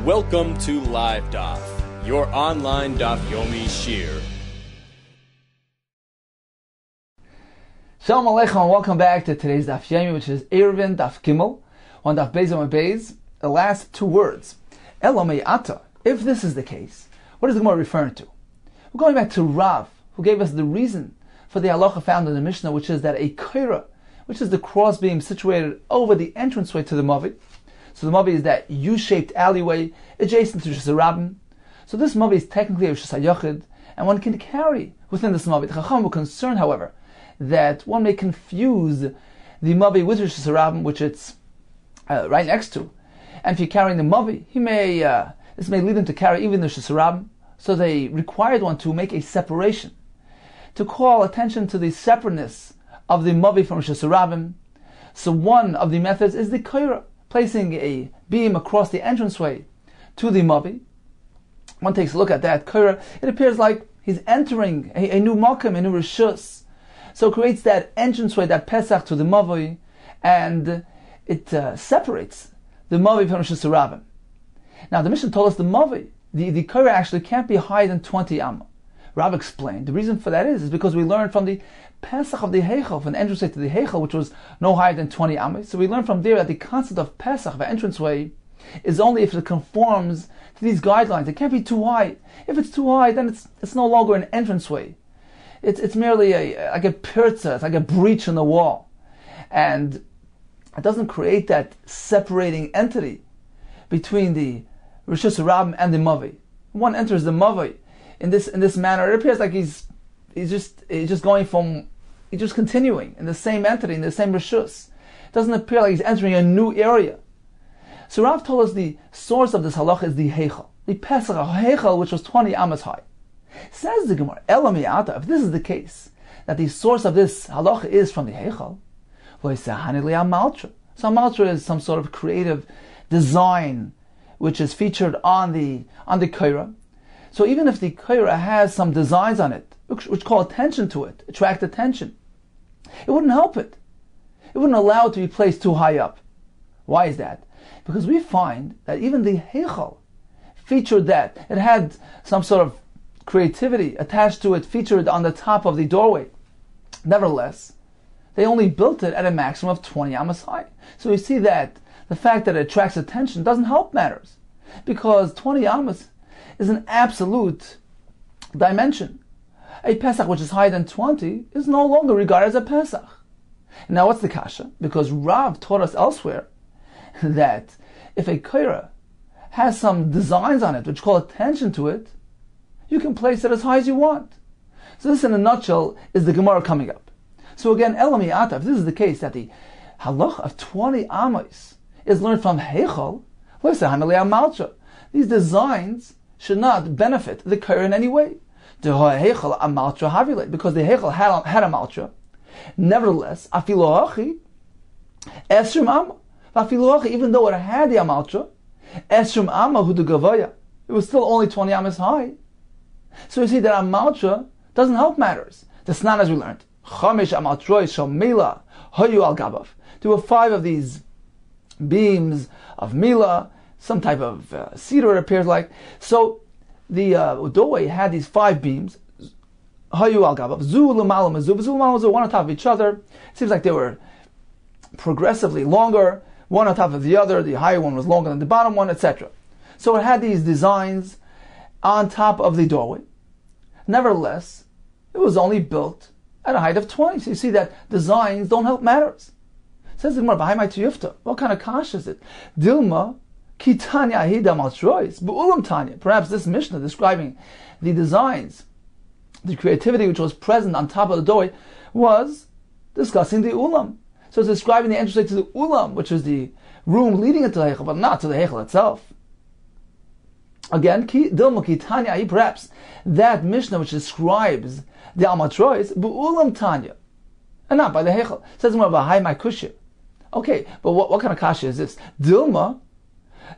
Welcome to LIVEDAF, your online Daf Yomi Shiur. Shalom Aleichem and welcome back to today's Daf Yomi, which is Eruvin, Daf Gimel, on Daf Beis and Beis, the last two words. Elomei Ata. If this is the case, what is the Gemara referring to? We're going back to Rav, who gave us the reason for the halacha found in the Mishnah, which is that a kaira, which is the crossbeam situated over the entranceway to the mavi. So the mavi is that U-shaped alleyway adjacent to Rishus Harabim. So this mavi is technically a Rishus HaYachid, and one can carry within this mavi. The Chacham were concerned, however, that one may confuse the mavi with Rishus Harabim, which it's right next to. And if you're carrying the mavi, this may lead him to carry even the Rishus Harabim. So they required one to make a separation, to call attention to the separateness of the mavi from Rishus Harabim. So one of the methods is the kaira, placing a beam across the entranceway to the mavi. One takes a look at that kaira, it appears like he's entering a new makom, a new rishus. So it creates that entranceway, that pesach to the mavi, and it separates the mavi from Rishus Harabim. Now the Mishnah told us the mavi, the kaira actually can't be higher than 20 amma. Rav explained the reason for that is because we learned from the Pesach of the Heichel, from the entranceway to the Heichel, which was no higher than 20 amas. So we learned from there that the concept of Pesach, of entranceway, is only if it conforms to these guidelines. It can't be too high. If it's too high, then it's no longer an entranceway. It's merely like a pirza, it's like a breach in the wall. And it doesn't create that separating entity between the Rishus Harabim and the mavi. One enters the mavi in this manner, it appears like he's just continuing in the same entity, in the same rishus. It doesn't appear like he's entering a new area. So Rav told us the source of this halacha is the Heichel, the Pesach Heichel, which was 20 amas high. Says the Gemara, Elomei Ata, if this is the case, that the source of this halacha is from the Heichel, so maltra is some sort of creative design which is featured on the kaira. So even if the kaira has some designs on it, which call attention to it, attract attention, it wouldn't help it. It wouldn't allow it to be placed too high up. Why is that? Because we find that even the Heichel featured that. It had some sort of creativity attached to it, featured on the top of the doorway. Nevertheless, they only built it at a maximum of 20 amas high. So we see that the fact that it attracts attention doesn't help matters, because 20 amas is an absolute dimension. A Pesach which is higher than 20 is no longer regarded as a Pesach. Now what's the kasha? Because Rav taught us elsewhere that if a kaira has some designs on it which call attention to it, you can place it as high as you want. So this in a nutshell is the Gemara coming up. So again, Elomei Ata, if this is the case, that the halacha of 20 amas is learned from Heichel, these designs should not benefit the kaira in any way. Because the Heichel had a malcha. Nevertheless, even though it had the amalcha, it was still only 20 amas high. So you see that amalcha doesn't help matters. The Snan, as we learned, there were 5 of these beams of mila, some type of cedar, it appears like. So the doorway had these 5 beams, one on top of each other. It seems like they were progressively longer, one on top of the other. The higher one was longer than the bottom one, etc. So it had these designs on top of the doorway. Nevertheless, it was only built at a height of 20. So you see that designs don't help matters. Says the Gemara, what kind of kash is it? Dilma Kitanya Ahida Maltrois, Bu'ulam Tanya. Perhaps this Mishnah describing the designs, the creativity which was present on top of the doorway, was discussing the Ulam. So it's describing the entrance to the Ulam, which is the room leading into the Heichel, but not to the Heichel itself. Again, Dilma Kitanya, perhaps that Mishnah which describes the Almatrois, Bu'ulam Tanya, and not by the Heichel. It says more about Hai My Kushya. Okay, but what kind of kasha is this? Dilma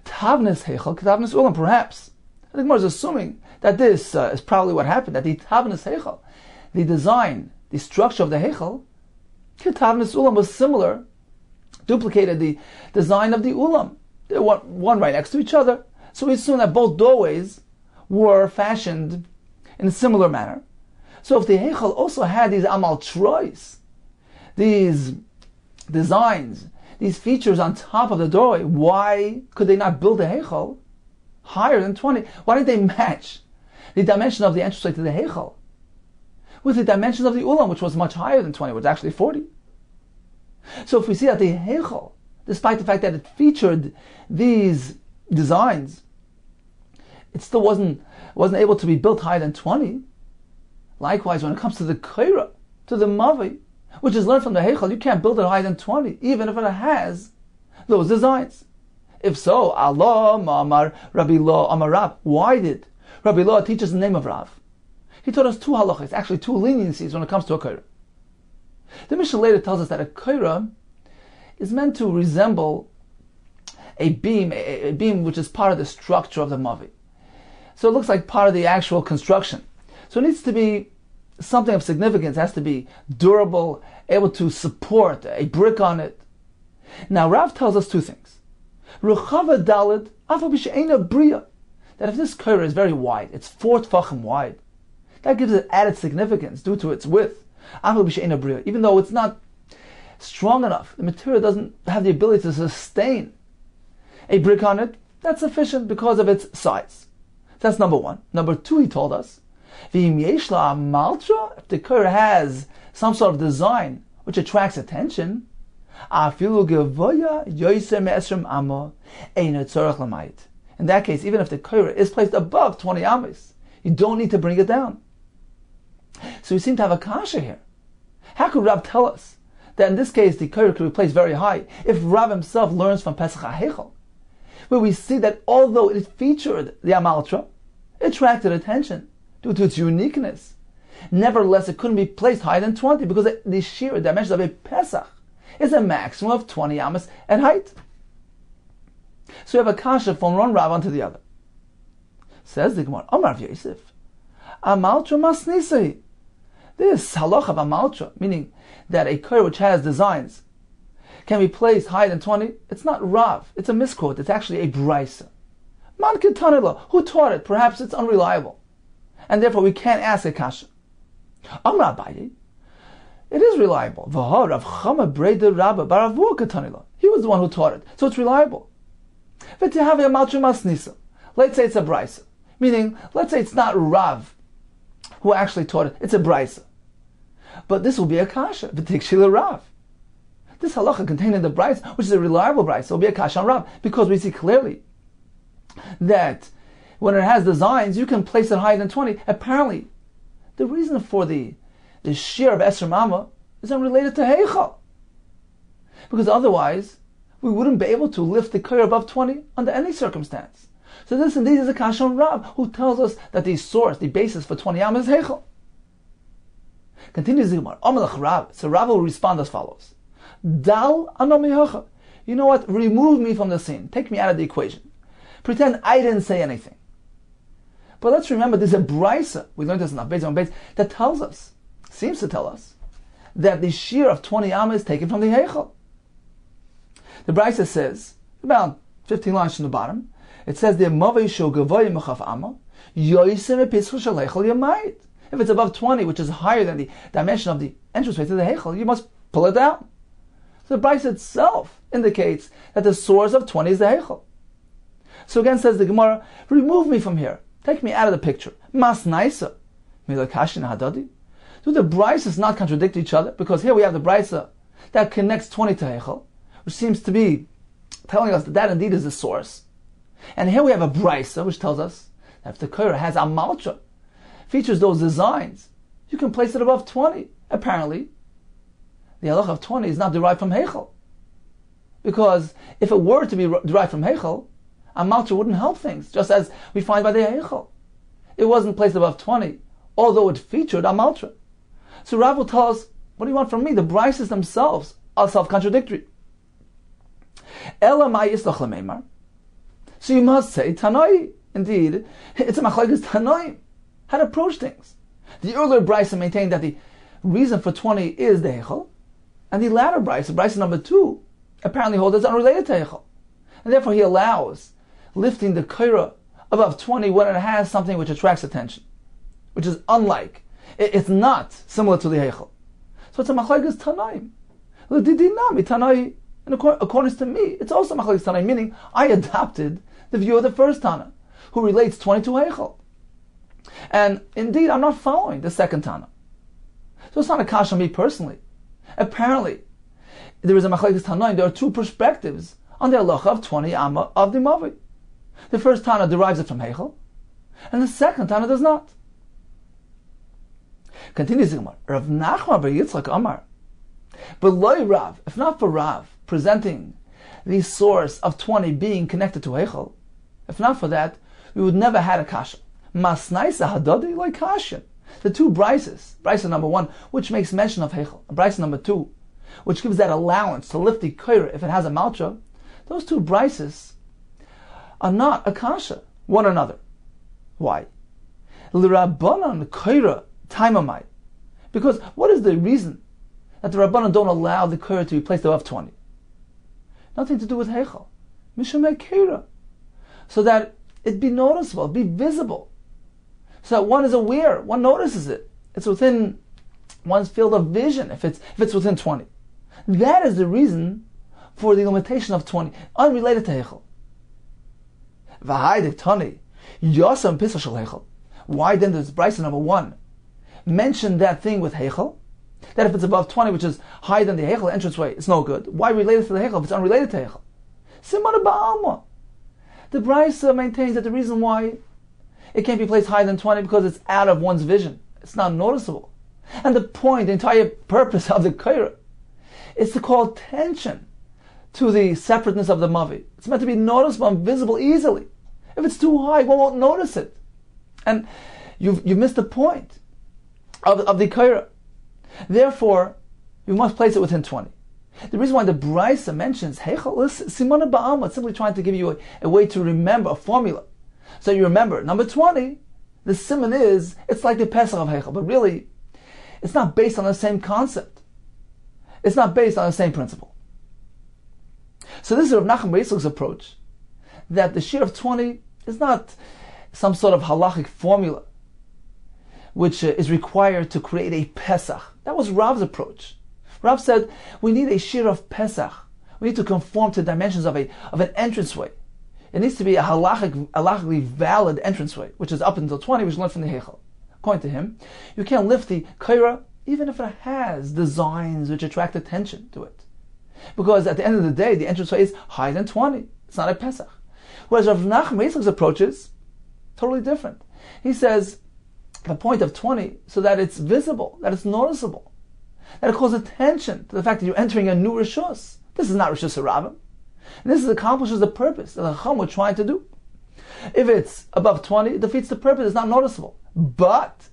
Tavnis Heichel, Tavnis Ulam, perhaps. I think Gemara is assuming that this is probably what happened, that the Tavnis Heichel, the design, the structure of the Heichel, Tavnis Ulam was similar, duplicated the design of the Ulam. They were one right next to each other. So we assume that both doorways were fashioned in a similar manner. So if the Heichal also had these amal trois, these designs, these features on top of the doorway, why could they not build a Heichal higher than 20? Why didn't they match the dimension of the entranceway to the Heichal with the dimensions of the Ulam, which was much higher than 20, which was actually 40? So if we see that the Heichal, despite the fact that it featured these designs, it still wasn't able to be built higher than 20. Likewise, when it comes to the Kaira, to the Mavi, which is learned from the Heichal, you can't build it higher than 20, even if it has those designs. If so, Allah Ma'amar Rabbi Lo Amar Rav. Why did Rabbi Lo teach us the name of Rav? He taught us two halachas, actually two leniencies when it comes to a Kaira. The Mishnah later tells us that a Kaira is meant to resemble a beam which is part of the structure of the Mavi. So it looks like part of the actual construction. So it needs to be something of significance. It has to be durable, able to support a brick on it. Now Rav tells us two things. Ruchava Dalid, Afa B'She'ena Bria. That if this Kaira is very wide, it's 4 tfachim wide, that gives it added significance due to its width. Afa B'She'ena Bria. Even though it's not strong enough, the material doesn't have the ability to sustain a brick on it, that's sufficient because of its size. That's number one. Number two, he told us, if the Kaira has some sort of design which attracts attention, in that case, even if the Kaira is placed above 20 amis, you don't need to bring it down. So we seem to have a kasha here. How could Rav tell us that in this case the Kaira could be placed very high if Rav himself learns from Pesach HaHeichel, where we see that although it featured the Amaltra, it attracted attention due to its uniqueness. Nevertheless, it couldn't be placed higher than 20 because the Shiur dimensions of a Pesach is a maximum of 20 amas at height. So you have a kasha from one Rav onto the other. Says the Gemara, Amar Yosef, Amaltra masnisei. This halach of Amaltra, meaning that a Kaira which has designs can be placed higher than 20, it's not Rav, it's a misquote, it's actually a Braisa. Man Ketanila, who taught it? Perhaps it's unreliable, and therefore we can't ask a kasha. Amar Abaye, it is reliable. V'ha Rav Chama Breda Rabba Baravua Ketanila. He was the one who taught it, so it's reliable. V'tehave Amaltra masnisa. Let's say it's a Braisa, meaning let's say it's not Rav who actually taught it, it's a Braisa. But this will be a kasha, v'tikshila Rav. This halacha contained in the Braisa, which is a reliable Braisa, will be a kasha on Rav, because we see clearly that when it has designs, you can place it higher than 20. Apparently, the reason for the Shiur of Esr Mama is unrelated to Heichal. Because otherwise, we wouldn't be able to lift the Kaira above 20 under any circumstance. So this indeed is a kasha on Rav, who tells us that the source, the basis for 20 Am is Heichal. Continues the Gemara, Amalach Rav. So Rav will respond as follows. Dal anomihacha. You know what? Remove me from the scene. Take me out of the equation. Pretend I didn't say anything. But let's remember, there's a Braisa, we learned this in Daf that tells us, seems to tell us, that the Shiur of 20 Am is taken from the Heichal. The Braisa says, about 15 lines from the bottom, it says, the Mavei Sho Gavoy Mechaf Amma, Yoisem Epischu Shel Heichal Yamayit. If it's above 20, which is higher than the dimension of the entranceway to the Heichal, you must pull it down. So the Braisa itself indicates that the source of 20 is the Heichal. So again says the Gemara, remove me from here. Take me out of the picture. Mas naisa. Milakashin hadadi. Do the Braisas not contradict each other? Because here we have the Braisa that connects 20 to Heichal, which seems to be telling us that that indeed is the source. And here we have a Braisa which tells us that if the Kaira has Amaltra, features those designs, you can place it above 20. Apparently, the halach of 20 is not derived from Heichal. Because if it were to be derived from Heichal, Amaltra wouldn't help things, just as we find by the Heichal. It wasn't placed above 20, although it featured Amaltra. So Rav will tell us, what do you want from me? The Braisas themselves are self-contradictory. Elamai islach lemeimar. So you must say Tanoi. Indeed, it's a machlokes Tanoi. How to approach things. The earlier Braisa maintained that the reason for 20 is the Heichal, and the latter Braisa number 2, apparently holds it's unrelated to Heichal. And therefore he allows lifting the kaira above 20 when it has something which attracts attention, which is unlike. It's not similar to the heichel. So it's a machlokes tanaim. L'didinami tanai, and according to me, it's also machlokes tanaim, meaning I adopted the view of the first Tana, who relates 20 to heichel. And indeed, I'm not following the second Tana. So it's not a kasha on me personally. Apparently, there is a machlokes tanaim. There are two perspectives on the halacha of 20 amma of the mavi. The first Tana derives it from heichel, and the second Tana does not. Continues the Gemara. Rav Nachman bar Yitzchak Amar, but loy Rav, if not for Rav presenting the source of 20 being connected to heichel, if not for that, we would never had a kasha. Masnaisa hadadi like kasha. The two brises, brisa number 1, which makes mention of heichel, and brisa number 2, which gives that allowance to lift the koira if it has a malcha, those two brises are not a kasha one another. Why? L'rabbanan koira taimamai. Because what is the reason that the Rabbanan don't allow the koira to be placed above 20? Nothing to do with heichel. Mishamei koira. So that it be noticeable, be visible. So that one is aware, one notices it. It's within one's field of vision if it's within 20. That is the reason for the limitation of 20, unrelated to heichel. Why then does brisa number 1 mention that thing with heichel? That if it's above 20, which is higher than the heichel entranceway, it's no good. Why relate it to the heichel if it's unrelated to heichel? Simana ba'alma. The brisa maintains that the reason why it can't be placed higher than 20 because it's out of one's vision. It's not noticeable. And the point, the entire purpose of the kaira is to call attention to the separateness of the mavi. It's meant to be noticeable and visible easily. If it's too high, one won't notice it. And you've missed the point of the kaira. Therefore, you must place it within 20. The reason why the brisa mentions heichel is simana ba'alma. It's simply trying to give you a way to remember, a formula. So you remember, number 20, the simon is, it's like the Pesach of heichel, but really, it's not based on the same concept. It's not based on the same principle. So this is Rav Nachman bar Yitzchak's approach, that the shiur of 20 is not some sort of halachic formula which is required to create a Pesach. That was Rav's approach. Rav said, we need a shiur of Pesach. We need to conform to the dimensions of an entranceway. It needs to be a halachically valid entranceway, which is up until 20, which is learned from the heichel. According to him, you can't lift the kaira even if it has designs which attract attention to it. Because at the end of the day, the entranceway is higher than 20. It's not a Pesach. Whereas Rav Nachman bar Yitzchak's approach is totally different. He says the point of 20 so that it's visible, that it's noticeable, that it calls attention to the fact that you're entering a new rishus. This is not rishus harabim. And this accomplishes the purpose that the Chacham were trying to do. If it's above 20, it defeats the purpose, it's not noticeable. But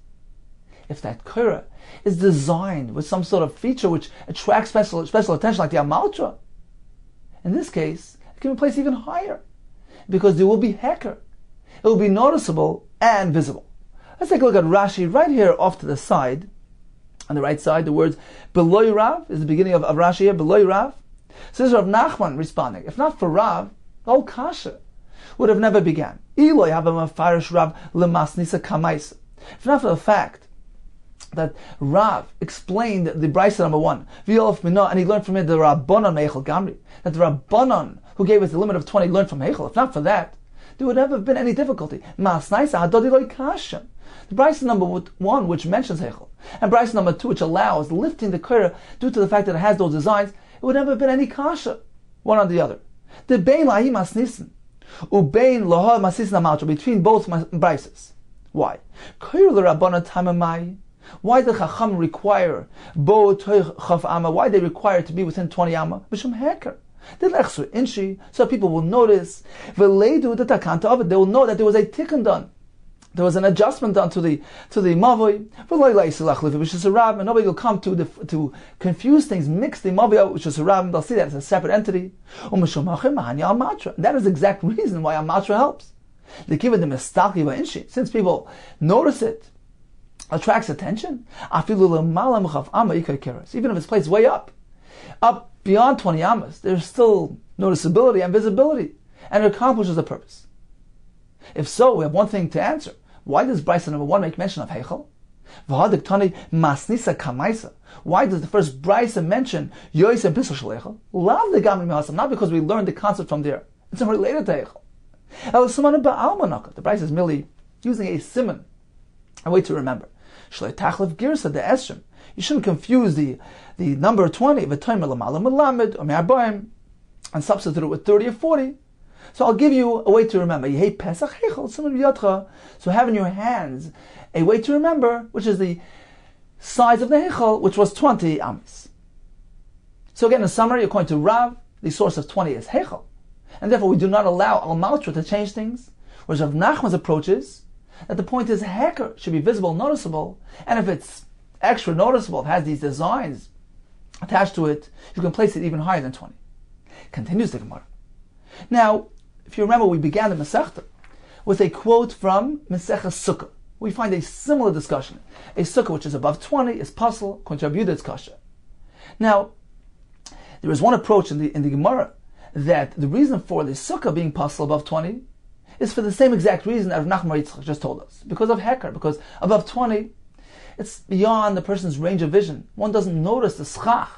if that kaira is designed with some sort of feature which attracts special attention, like the Amaltra, in this case, it can be placed even higher, because there will be heker. It will be noticeable and visible. Let's take a look at Rashi right here off to the side. On the right side, the words Beloy Rav is the beginning of Rashi here, Beloy Rav. So this is Rav Nachman responding. If not for Rav, the whole kasha would have never began. Eloy have a mafarish Rav lemasnisa kamaisa. If not for the fact that Rav explained the brisa number 1, V'yof Minah, and he learned from it the Rabbanon Meichel Gamri, that the Rabbanon who gave us the limit of 20 learned from Heichel. If not for that, there would never have been any difficulty. Masnaisa hadodi loy kasha. The brisa number 1, which mentions Heichel, and brisa number 2, which allows lifting the kaira due to the fact that it has those designs, it would never have been any kasha, one on the other. The bein lahi masnisin, ubein loha masnisin amalcha, between both brises. Why? Kair l'rabbana tamamai. Why did Chacham require bo toich chaf amma? Why they require to be within 20 amma? B'shem heker. So people will notice. They will know that there was a tikkun done. There was an adjustment done to the mavoi. And nobody will come to confuse things, mix the mavoi, which is a rab. They'll see that as a separate entity. That is the exact reason why Amatra helps. They give it the mistalki inshi. Since people notice it, attracts attention. Even if it's placed way up beyond 20 amas, there's still noticeability and visibility, and it accomplishes the purpose. If so, we have one thing to answer. Why does Brisa number 1 make mention of Heichel? Why does the first Brisa mention Yois and Pisal Shleichel? Love the Gamri Mehasam, not because we learned the concept from there. It's not related to Heichel. The Brisa is merely using a simon, a way to remember. Shlei Tachlef Girsa de Esrim. You shouldn't confuse the number 20 and substitute it with 30 or 40. So I'll give you a way to remember. So have in your hands a way to remember, which is the size of the Heichel, which was 20 amis. So again, in summary, according to Rav, the source of 20 is Heichel. And therefore we do not allow Al-Maltra to change things. Whereas Rav Nachman's approach is that the point is Heker should be visible, noticeable, and if it's extra noticeable, it has these designs attached to it, you can place it even higher than 20. Continues the Gemara. Now, if you remember, we began the Masechta with a quote from Masechah Sukkah. We find a similar discussion. A Sukkah which is above 20 is puzzle, according to Rabbi Yehuda, it's kasha. Now, there is one approach in the Gemara that the reason for the Sukkah being puzzle above 20 is for the same exact reason that Rav Nachman Yitzchak just told us. Because of Heker, because above 20, it's beyond the person's range of vision. One doesn't notice the schach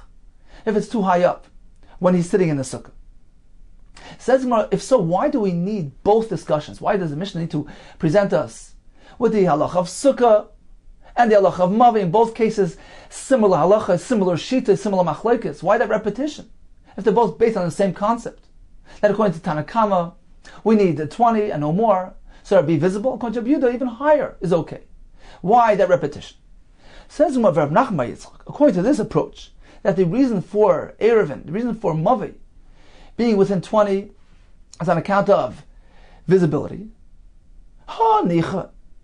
if it's too high up when he's sitting in the sukkah. Says Gemara, if so, why do we need both discussions? Why does the Mishnah need to present us with the halacha of sukkah and the halacha of mavi? In both cases, similar halacha, similar shita, similar machlekes. Why that repetition? If they're both based on the same concept. That according to Tanakama, we need 20 and no more, so it'll be visible. According to Yehuda, even higher is okay. Why that repetition? Says Rav Nachman Yitzchak, according to this approach, that the reason for Eruvin, the reason for mavi, being within 20 is on account of visibility.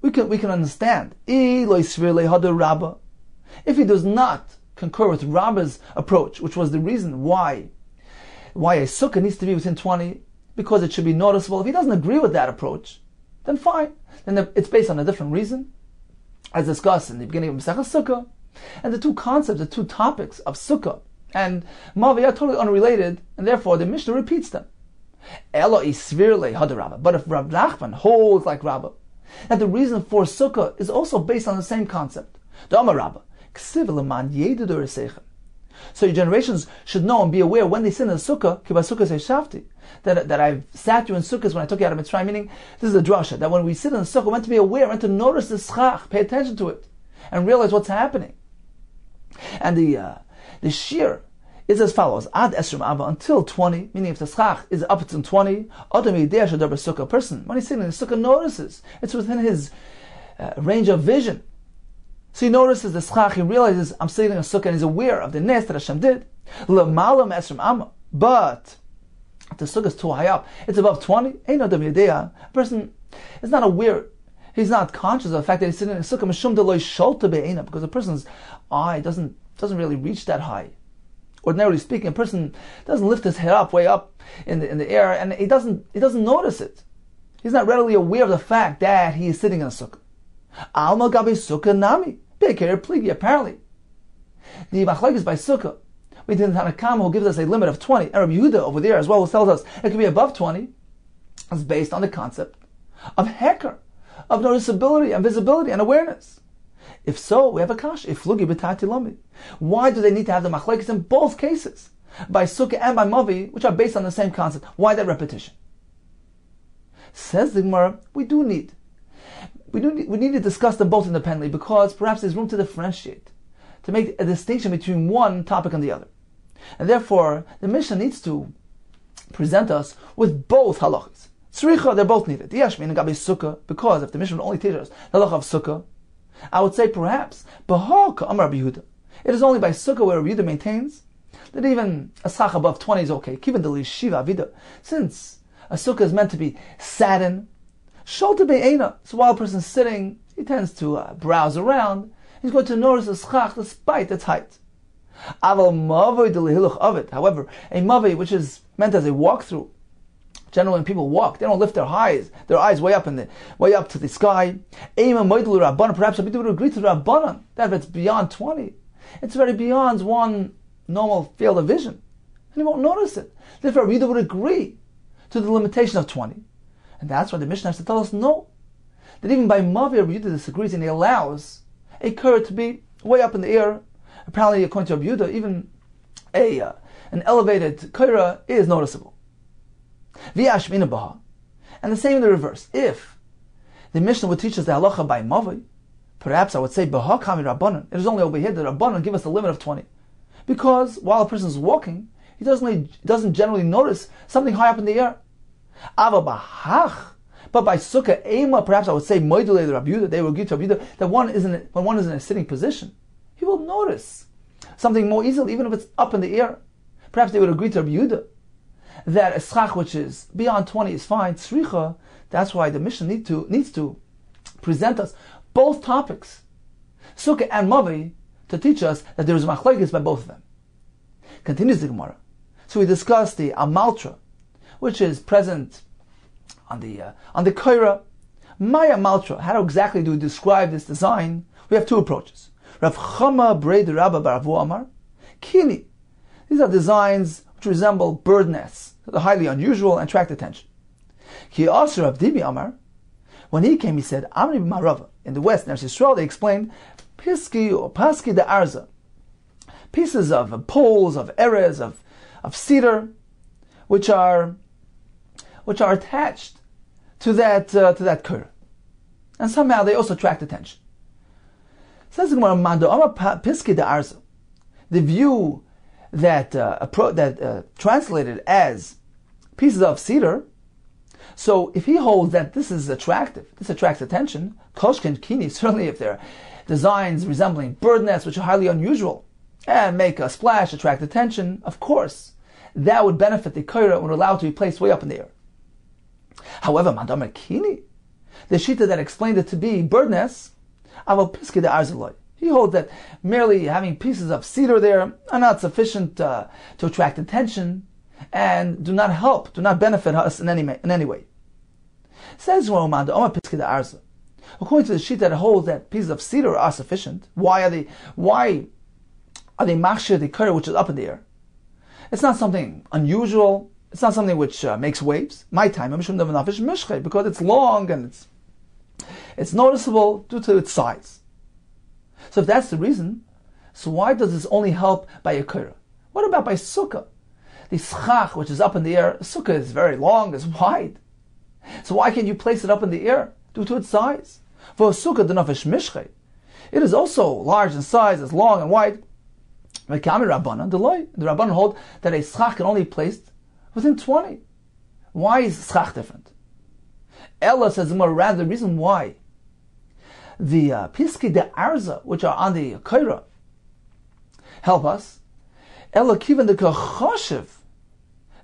We can understand. If he does not concur with Rabba's approach, which was the reason why a sukkah needs to be within 20, because it should be noticeable. If he doesn't agree with that approach, then fine. Then it's based on a different reason, as discussed in the beginning of Masechah Sukkah. And the two concepts, the two topics of Sukkah and Mavi are totally unrelated, and therefore the Mishnah repeats them. But if Rav Nachman holds like Rabbah, that the reason for Sukkah is also based on the same concept. So your generations should know and be aware when they sit in the Sukkah, that I've sat you in Sukkahs when I took you out of Mitzrayim, meaning this is a drasha, that when we sit in the Sukkah, we're meant to be aware, and to notice the schach, pay attention to it, and realize what's happening. And the Shiur is as follows: Ad Esrim Abba, until 20, meaning if the schach is up to 20, a person, when he's sitting in the Sukkah, notices it's within his range of vision. So he notices the schach, he realizes I'm sitting in a Sukkah, and he's aware of the nes that Hashem did. But if the Sukkah is too high up, it's above 20, a person is not aware, he's not conscious of the fact that he's sitting in a Sukkah, because a person's eye doesn't really reach that high. Ordinarily speaking, a person doesn't lift his head up, way up in the air, and he doesn't notice it. He's not readily aware of the fact that he is sitting in a Sukkah. Alma gabe Sukkah nami. Apparently, the machlekes by Sukkah, we did Tanakama, who gives us a limit of 20, and Rabbi Yehuda over there as well, who tells us it can be above 20, is based on the concept of heker, of noticeability and visibility and awareness. If so, we have a kash. If flugi b'tati lami. Why do they need to have the machlekes in both cases, by Sukkah and by Mavi, which are based on the same concept? Why that repetition? Says the Gemara, we need to discuss them both independently, because perhaps there's room to differentiate, to make a distinction between one topic and the other. And therefore, the Mishnah needs to present us with both halachas. Tzricha, they're both needed. Yashmin and Gabi Sukkah, because if the Mishnah would only teach us the halacha of Sukkah, I would say perhaps, B'haka Amar Rabbi Yehuda. It is only by Sukkah where Rabbi Yehuda maintains that even a schach above 20 is okay. Kiven Deli Shiva Vida. Since a Sukkah is meant to be sat in, Sholta Be'ena. So while a person's sitting, he tends to browse around. He's going to notice the schach despite its height. However, a mavi which is meant as a walkthrough. Generally, when people walk, they don't lift their eyes way up to the sky. Perhaps people would agree to the Rabbanan that if it's beyond 20, it's very beyond one normal field of vision, and he won't notice it. Therefore, Rabbi Yehuda would agree to the limitation of 20. And that's why the Mishnah has to tell us no. That even by Mavi, Rabbi Yehuda disagrees and he allows a Korah to be way up in the air. Apparently, according to Rabbi Yehuda, even an elevated Korah is noticeable. V'yashmina baha. And the same in the reverse. If the Mishnah would teach us the halacha by Mavi, perhaps I would say baha kami rabbanon. It is only over here that rabbanon give us a limit of 20. Because while a person is walking, he doesn't generally notice something high up in the air. Ava bahach. But by sukkah ema, perhaps I would say moidule the Rabbi Yehuda, they will give to Rabbi Yehuda that when one is in a sitting position, he will notice something more easily, even if it's up in the air. Perhaps they would agree to Rabbi Yehuda that a schach which is beyond 20 is fine. Tzricha, that's why the Mishnah needs to present us both topics, sukkah and mavi, to teach us that there is machlokes by both of them. Continues the Gemara. So we discussed the amaltra, which is present on the Korah. Maya Maltra, how exactly do we describe this design? We have two approaches. Rav Chama Breid Rabba Baravu Amar Kini. These are designs which resemble bird nests, they're highly unusual and attract attention. Ki also Rav Dibi Amar, when he came, he said, Amri B'Marava. In the West, in Eretz Yisrael, they explained Piski or Paski de Arza, pieces of poles, of erez, of cedar, which are attached to that Korah, and somehow they also attract attention. Says the Gemara, Piski de Arza, the view that translated as pieces of cedar. So if he holds that this is attractive, this attracts attention, Koshken Kini, certainly if they're designs resembling bird nests, which are highly unusual, and make a splash, attract attention, of course, that would benefit the Korah when allowed to be placed way up in the air. However, Mandamar Kini, the Shita that explained it to be bird nests, Aval Piski de Arzaloi. He holds that merely having pieces of cedar there are not sufficient to attract attention and do not benefit us in any way. Says Romanda, Omar Piski de Arza. According to the Shita that holds that pieces of cedar are sufficient, why are they machshir the Korah which is up in the air? It's not something unusual. It's not something which makes waves. My time, because it's long and it's noticeable due to its size. So if that's the reason, so why does this only help by a Korah? What about by sukkah? The schach, which is up in the air, sukkah is very long, is wide. So why can't you place it up in the air due to its size? For a sukkah, it is also large in size, it's long and wide. The Rabbanan hold that a schach can only be placed within 20. Why is schach different? Ella says more rather the reason why the piski de arza, which are on the Korah, help us. Ella kiven the kachoshev,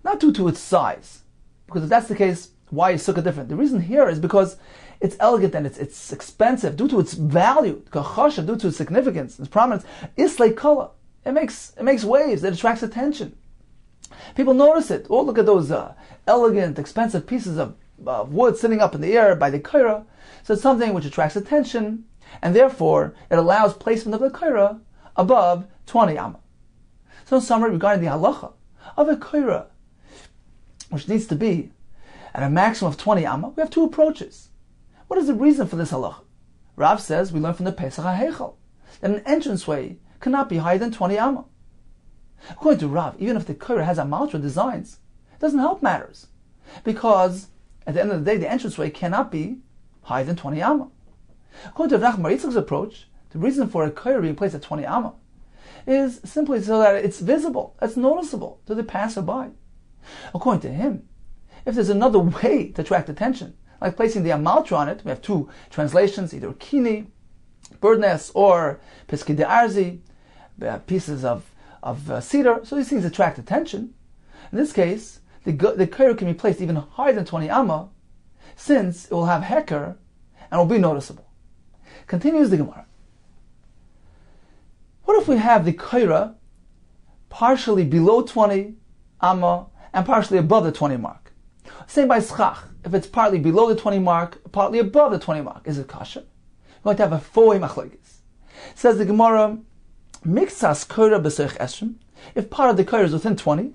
not due to its size, because if that's the case, why is sukkah different? The reason here is because it's elegant and it's expensive due to its value. Kachoshev, due to its significance, its prominence. Islay kala, it makes waves. It attracts attention. People notice it. Oh, look at those elegant, expensive pieces of wood sitting up in the air by the Korah. So it's something which attracts attention, and therefore it allows placement of the Korah above 20 amma. So in summary, regarding the halacha of a Korah, which needs to be at a maximum of 20 amma, we have two approaches. What is the reason for this halacha? Rav says we learn from the Pesach HaHeichel that an entranceway cannot be higher than 20 amma. According to Rav, even if the Korah has amaltra designs, it doesn't help matters, because at the end of the day, the entranceway cannot be higher than 20 amma. According to Rav Yitzchak's approach, the reason for a Korah being placed at 20 amma is simply so that it's visible, it's noticeable to the passerby. According to him, if there's another way to attract attention, like placing the amaltra on it, we have two translations, either kini, bird nests, or piski de arzi, pieces of cedar, so these things attract attention. In this case, the Korah can be placed even higher than 20 amma, since it will have heker and will be noticeable. Continues the Gemara. What if we have the Korah partially below 20 amma and partially above the 20 mark? Same by schach. If it's partly below the 20 mark, partly above the 20 mark, is it kosher? We're going to have a four-way machlokes. Says the Gemara, mixas Korah b'seich esrim, if part of the Korah is within 20,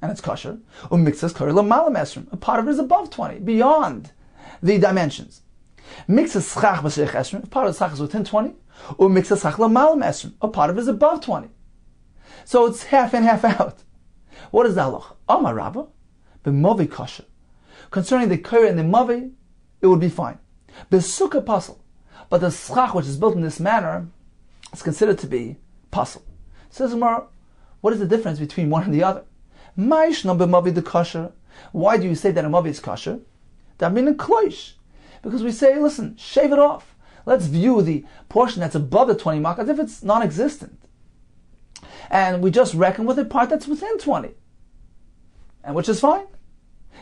and it's kosher, or mixas Korah l'malam esrim, a part of it is above 20, beyond the dimensions. Mixes schach b'seich esrim, if part of the schach is within 20, or mixes schach l'malam esrim, a part of it is above 20. So it's half in, half out. What is the halacha? Amar Rabba, b'movi kosher. Concerning the koyer and the movi, it would be fine. B'sukkah pasal. But the schach which is built in this manner is considered to be pasal. Says Gemara, what is the difference between one and the other? Ma'ishna b'movi the kosher. Why do you say that a movi is kosher? That means kloish. Because we say, listen, shave it off. Let's view the portion that's above the 20 mark as if it's non-existent. And we just reckon with a part that's within 20. And which is fine.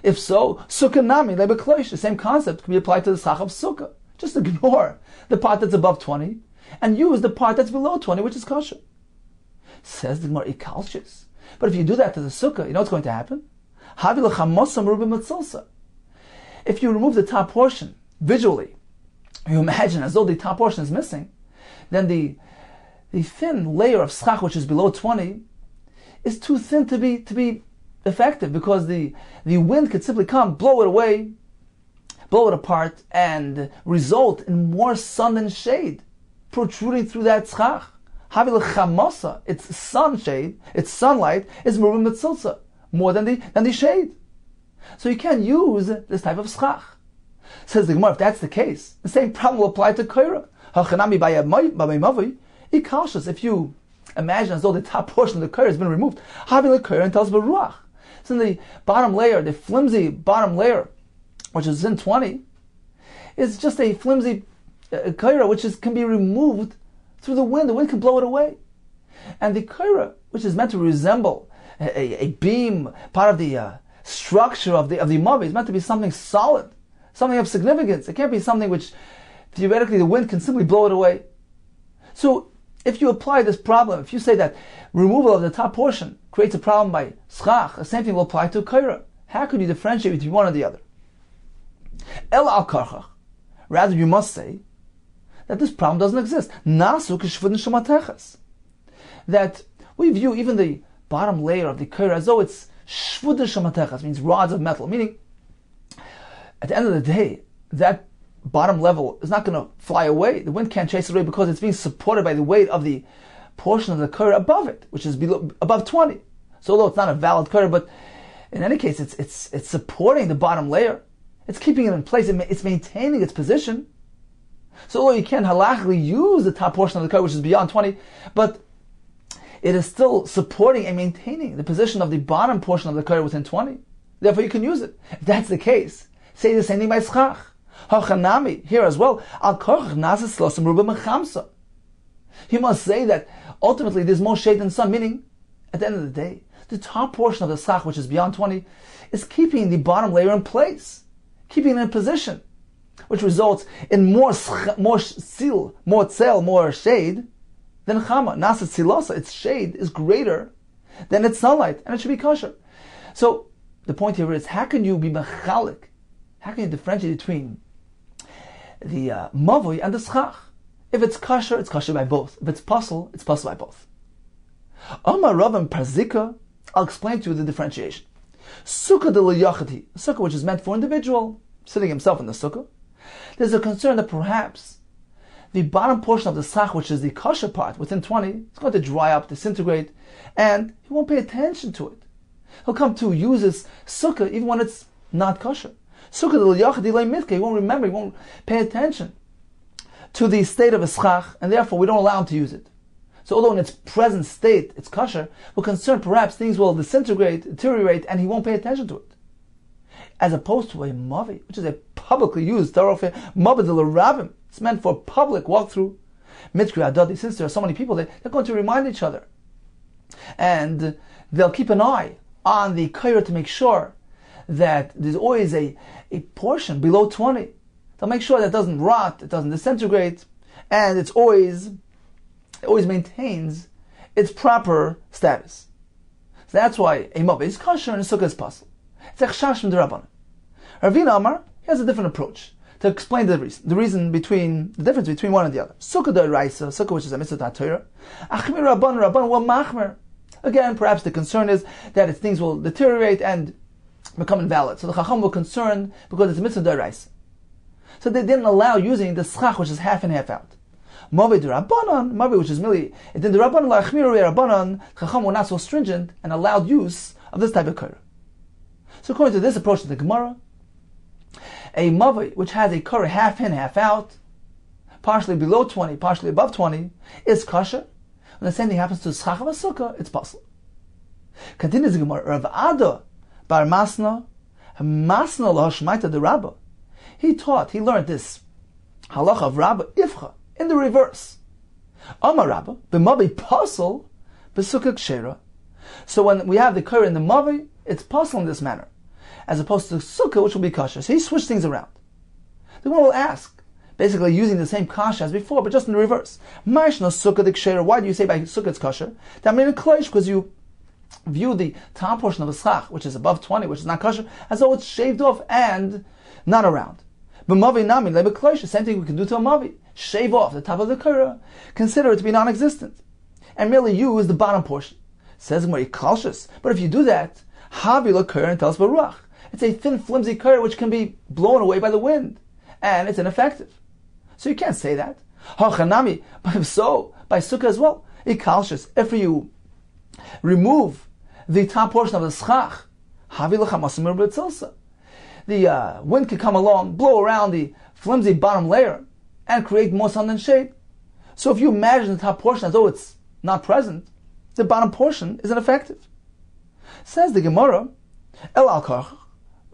If so, sukkah nami lebekloish, the same concept can be applied to the schach of sukkah. Just ignore the part that's above 20 and use the part that's below 20, which is kosher. Says the Gemara, ikalshis. But if you do that to the sukkah, you know what's going to happen? If you remove the top portion visually, you imagine as though the top portion is missing, then the thin layer of schach which is below 20 is too thin to be effective, because the wind could simply come, blow it away, blow it apart, and result in more sun and shade protruding through that schach. Its sunshade, its sunlight is more than the shade. So you can't use this type of schach. Says the Gemara, if that's the case, the same problem will apply to koira. If you imagine as though the top portion of the koira has been removed, having the koira and tells beruach. So in the bottom layer, the flimsy bottom layer, which is in 20, is just a flimsy koira which can be removed through the wind. The wind can blow it away. And the koira, which is meant to resemble a beam, part of the structure of the mavi, is meant to be something solid, something of significance. It can't be something which theoretically the wind can simply blow it away. So if you apply this problem, if you say that removal of the top portion creates a problem by schach, the same thing will apply to koira. How could you differentiate between one or the other? El al karchach. Rather, you must say that this problem doesn't exist. Nasu k'shvudin shemateches. That we view even the bottom layer of the koira as though it's shvudin shemateches, means rods of metal. Meaning, at the end of the day, that bottom level is not going to fly away. The wind can't chase it away because it's being supported by the weight of the portion of the koira above it, which is above 20. So although it's not a valid koira, but in any case, it's supporting the bottom layer. It's keeping it in place. It's maintaining its position. So although you can't halachically use the top portion of the koira, which is beyond 20, but it is still supporting and maintaining the position of the bottom portion of the koira within 20. Therefore, you can use it. If that's the case, say the same thing by schach. Hachanami, here as well. Al korch nazis losem ruba mechamsa. You must say that ultimately there's more shade than sun, meaning, at the end of the day, the top portion of the schach, which is beyond 20, is keeping the bottom layer in place, keeping it in position, which results in more sil, more tzel, more shade than chama. Nasa tzilosa, its shade is greater than its sunlight, and it should be kosher. So the point here is, how can you be mechalik? How can you differentiate between the mavui and the schach? If it's kosher by both. If it's puzzle, it's puzzle by both. Amar Rav and Parzika, I'll explain to you the differentiation. Sukkah de l'yachati, a sukkah which is meant for individual, sitting himself in the sukkah. There's a concern that perhaps the bottom portion of the schach, which is the kosher part, within 20, it's going to dry up, disintegrate, and he won't pay attention to it. He'll come to use his sukkah even when it's not kosher. Sukkah de l'yachati le'mitka, he won't remember, he won't pay attention to the state of a schach, and therefore we don't allow him to use it. So although in its present state it's kosher, we're concerned perhaps things will disintegrate, deteriorate, and he won't pay attention to it. As opposed to a mavi, which is a publicly used thoroughfare, mavi de l'ravim, it's meant for public walkthrough. Mitkri adadi, since there are so many people, they're going to remind each other. And they'll keep an eye on the koira to make sure that there's always a portion below 20. They'll make sure that it doesn't rot, it doesn't disintegrate, and it always maintains its proper status. So that's why a mavi is kosher and a sukkah is possible. It's echshash from the Rabbanan. Ravina Amar, he has a different approach to explain the reason between the difference between one and the other. Sukkah d'oraisa, sukkah which is a mitzvah Torah. Achmir Rabban will machmer. Again, perhaps the concern is that its things will deteriorate and become invalid. So the Chacham will concern because it's a mitzvah d'oraisa. So they didn't allow using the schach, which is half in, half out. Mavi d'Rabbanan, Mavi, which is merely, it did the Rabbanan la'achmiru Rabbanan, Chacham were not so stringent and allowed use of this type of Korah. So according to this approach to the Gemara, a Mavi, which has a Korah half in, half out, partially below 20, partially above 20, is kosher. When the same thing happens to schach of a sukkah, it's possible. Continues the Gemara, Rav Ada bar Masna lahashmaita de Rabba. He learned this halacha of Rabba Ifcha, in the reverse. Amar Rabba, b'mavi pasal, b'sukkah kshera. So when we have the Korah in the Mavi, it's possible in this manner, as opposed to sukkah, which will be kosher. So he switched things around. The one will ask, basically using the same kasha as before, but just in the reverse. Ma'ishna sukkah the kshera. Why do you say by sukkah it's kosher? That means kleish, because you view the top portion of the schach, which is above 20, which is not kosher, as though it's shaved off and not around. But mavi nami lebe kleish, the same thing we can do to a mavi. Shave off the top of the Korah, consider it to be non-existent, and merely use the bottom portion. Says Gemara cautious, but if you do that, havila Korah and tells baruch. It's a thin, flimsy Korah which can be blown away by the wind, and it's ineffective. So you can't say that. Hachanami, but if so, by sukkah as well, cautious. If you remove the top portion of the schach, havila chamasimir b'tzilsa. The wind can come along, blow around the flimsy bottom layer, and create more sun than shade. So if you imagine the top portion as though it's not present, the bottom portion is ineffective. Says the Gemara, El al-Karch,